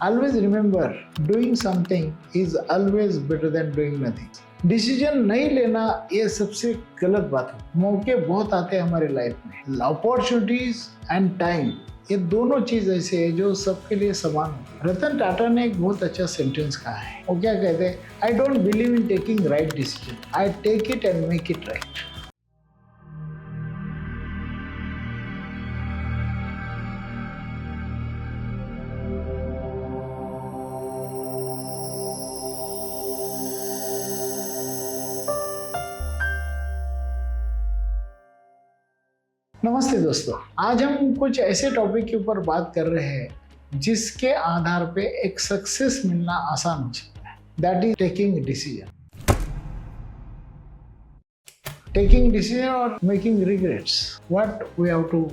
Always remember, doing something is always better than doing nothing. Decision नहीं लेना ये सबसे गलत बात है। मौके बहुत आते हैं हमारे लाइफ में, अपॉर्चुनिटीज एंड टाइम, ये दोनों चीज ऐसे है जो सबके लिए समान होती है। रतन टाटा ने एक बहुत अच्छा सेंटेंस कहा है। वो क्या कहते हैं? I don't believe in taking right decision, I take it and make it right. नमस्ते दोस्तों, आज हम कुछ ऐसे टॉपिक के ऊपर बात कर रहे हैं जिसके आधार पे एक सक्सेस मिलना आसान हो सकता है। That is taking decision. Taking decision और making regrets, what we have to,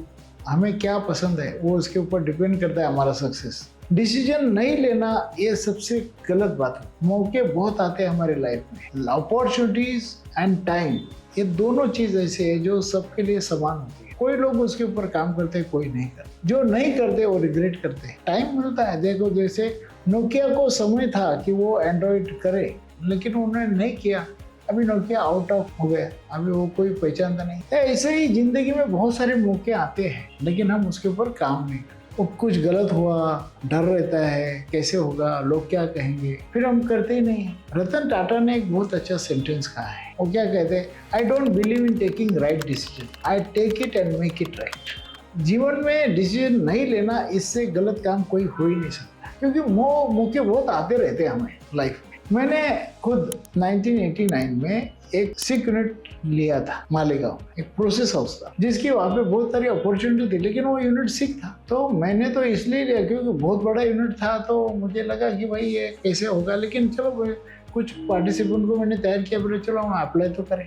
हमें क्या पसंद है वो उसके ऊपर डिपेंड करता है हमारा सक्सेस। डिसीजन नहीं लेना ये सबसे गलत बात है। मौके बहुत आते हैं हमारे लाइफ में, अपॉर्चुनिटीज एंड टाइम, ये दोनों चीज ऐसे है जो सबके लिए समान होती है। कोई लोग उसके ऊपर काम करते हैं, कोई नहीं करते। जो नहीं करते वो रिग्रेट करते हैं। टाइम मिलता है। देखो, जैसे नोकिया को समय था कि वो एंड्रॉइड करे, लेकिन उन्होंने नहीं किया। अभी नोकिया आउट ऑफ हो गया, अभी वो कोई पहचानता नहीं। ऐसे ही जिंदगी में बहुत सारे मौके आते हैं, लेकिन हम उसके ऊपर काम नहीं करते। वो कुछ गलत हुआ, डर रहता है कैसे होगा, लोग क्या कहेंगे, फिर हम करते ही नहीं। रतन टाटा ने एक बहुत अच्छा सेंटेंस कहा है। वो क्या कहते हैं? I don't believe in taking right decision, I take it and make it right. जीवन में डिसीजन नहीं लेना, इससे गलत काम कोई हो ही नहीं सकता, क्योंकि मौके बहुत आते रहते हैं हमें लाइफ में। मैंने खुद 1989 में एक सिक यूनिट लिया था मालेगांव, एक प्रोसेस हाउस था, जिसकी वहाँ पे बहुत सारी अपॉर्चुनिटी थी, लेकिन वो यूनिट सिक था। तो मैंने तो इसलिए लिया क्योंकि बहुत बड़ा यूनिट था, तो मुझे लगा कि भाई ये कैसे होगा। लेकिन चलो, कुछ पार्टिसिपेंट को मैंने तैयार किया, बोले चलो हम अप्लाई तो करें।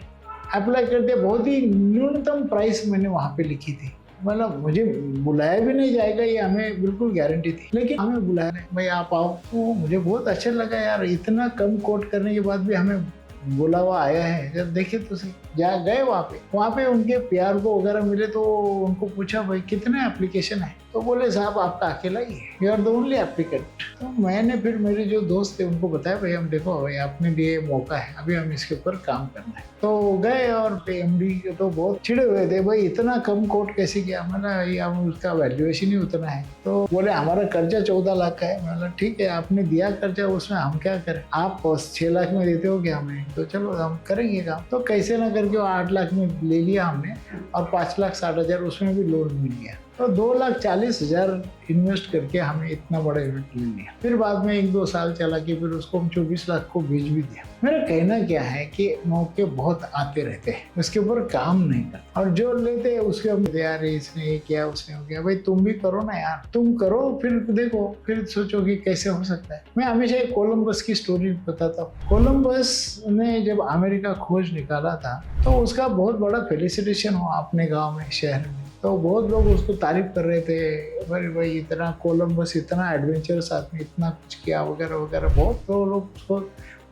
अप्लाई करते बहुत ही न्यूनतम प्राइस मैंने वहाँ पे लिखी थी। मतलब मुझे बुलाया भी नहीं जाएगा ये हमें बिल्कुल गारंटी थी, लेकिन हमें बुलाया नहीं, भाई आप आओ। तो मुझे बहुत अच्छा लगा यार, इतना कम कोट करने के बाद भी हमें बुलावा आया है। जब देखे तो सही, जा गए वहाँ पे उनके प्यार को वगैरह मिले, तो उनको पूछा भाई कितने एप्लीकेशन है, तो बोले साहब आपका अकेला ही है, you are the only applicant. तो मैंने फिर मेरे जो दोस्त थे उनको बताया, भाई हम देखो भाई अपने लिए मौका है, अभी हम इसके ऊपर काम करना है। तो गए और एमडी तो बहुत चिड़े हुए थे, भाई इतना कम कोट कैसे किया। मैंने हम उसका वैल्यूएशन ही उतना है। तो बोले हमारा कर्जा 14 लाख का है। मैंने ठीक है, आपने दिया कर्जा, उसमें हम क्या करें, आप 6 लाख में देते हो क्या हमें, तो चलो हम करेंगे काम। तो कैसे ना करके 8 लाख में ले लिया हमने, और 5,60,000 उसमें भी लोन मिल गया। तो 2,40,000 इन्वेस्ट करके हमें इतना बड़ा यूनिट ले लिया। फिर बाद में 1-2 साल चला कि फिर उसको हम 24 लाख को बेच भी दिया। मेरा कहना क्या है कि मौके बहुत आते रहते हैं, उसके ऊपर काम नहीं करते, और जो लेते हैं उसके हम यार इसने ये किया, उसने हो गया। भाई तुम भी करो ना यार, तुम करो, फिर देखो, फिर सोचो कि कैसे हो सकता है। मैं हमेशा एक कोलंबस की स्टोरी बताता हूँ। कोलंबस ने जब अमेरिका खोज निकाला था, तो उसका बहुत बड़ा फेलिसिटेशन हुआ अपने गाँव में, शहर में। तो बहुत लोग उसको तारीफ कर रहे थे, अरे भाई इतना कोलंबस, इतना एडवेंचरस आदमी, इतना कुछ किया वगैरह वगैरह। बहुत तो लोग उसको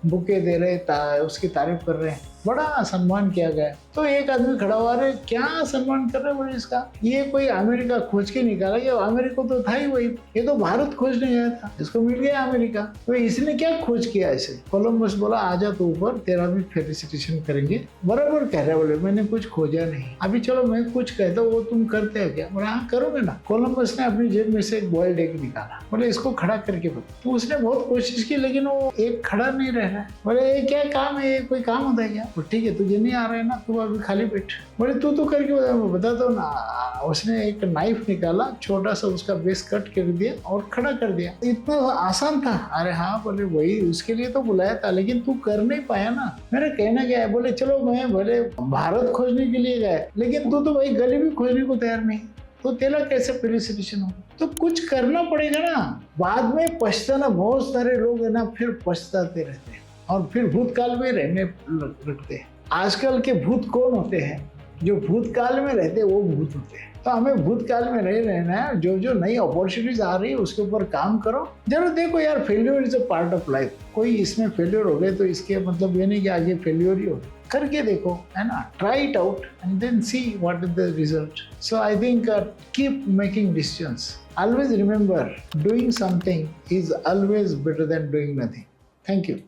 बुके दे रहे, उसकी तारीफ कर रहे हैं, बड़ा सम्मान किया गया। तो एक आदमी खड़ा हुआ, अरे क्या सम्मान कर रहे बोले इसका, ये कोई अमेरिका खोज के निकाला, ये अमेरिका तो था ही वही, ये तो भारत खोजने गया था, इसको मिल गया अमेरिका, तो इसने क्या खोज किया ऐसे। कोलंबस बोला आजा तो ऊपर, तेरा भी फेलिसिटेशन करेंगे। बराबर कह रहे, बोले मैंने कुछ खोजा नहीं, अभी चलो मैं कुछ कहता हूँ वो तुम करते हो क्या। बोला हाँ करोगे ना। कोलंबस ने अपनी जेब में से एक बॉइल्ड एग निकाला, बोले इसको खड़ा करके बता। तो उसने बहुत कोशिश की, लेकिन वो एक खड़ा नहीं रह रहा है। बोले ये क्या काम है, कोई काम होता है क्या। ठीक है, तुझे नहीं आ रहा है ना, तू अभी खाली बैठ। बोले तू तो करके बता दो ना। उसने एक नाइफ निकाला, छोटा सा उसका बेस कट कर दिया और खड़ा कर दिया। इतना आसान था। अरे हाँ, बोले वही उसके लिए तो बुलाया था, लेकिन तू कर नहीं पाया ना। मेरा कहना क्या है, बोले चलो मैं भले भारत खोजने के लिए गया, लेकिन तू तो भाई गली भी खोजने को तैयार नहीं, तो तेरा कैसे फेलिसिटेशन हो। तो कुछ करना पड़ेगा ना, बाद में पछताना। बहुत सारे लोग है ना फिर पछताते रहते हैं और फिर भूतकाल में रहने लगते हैं। आजकल के भूत कौन होते हैं? जो भूतकाल में रहते हैं वो भूत होते हैं। तो हमें भूतकाल में नहीं रहना है। जो नई अपॉर्चुनिटीज आ रही है उसके ऊपर काम करो। जरूर देखो यार, failure is a part of life. कोई इसमें फेल्योर हो गए तो इसके मतलब ये नहीं कि आगे फेल्योर ही हो, करके देखो, है ना, try it out and then see what is the result. So I think keep making decisions. Always remember, doing something is always better than doing nothing. Thank you.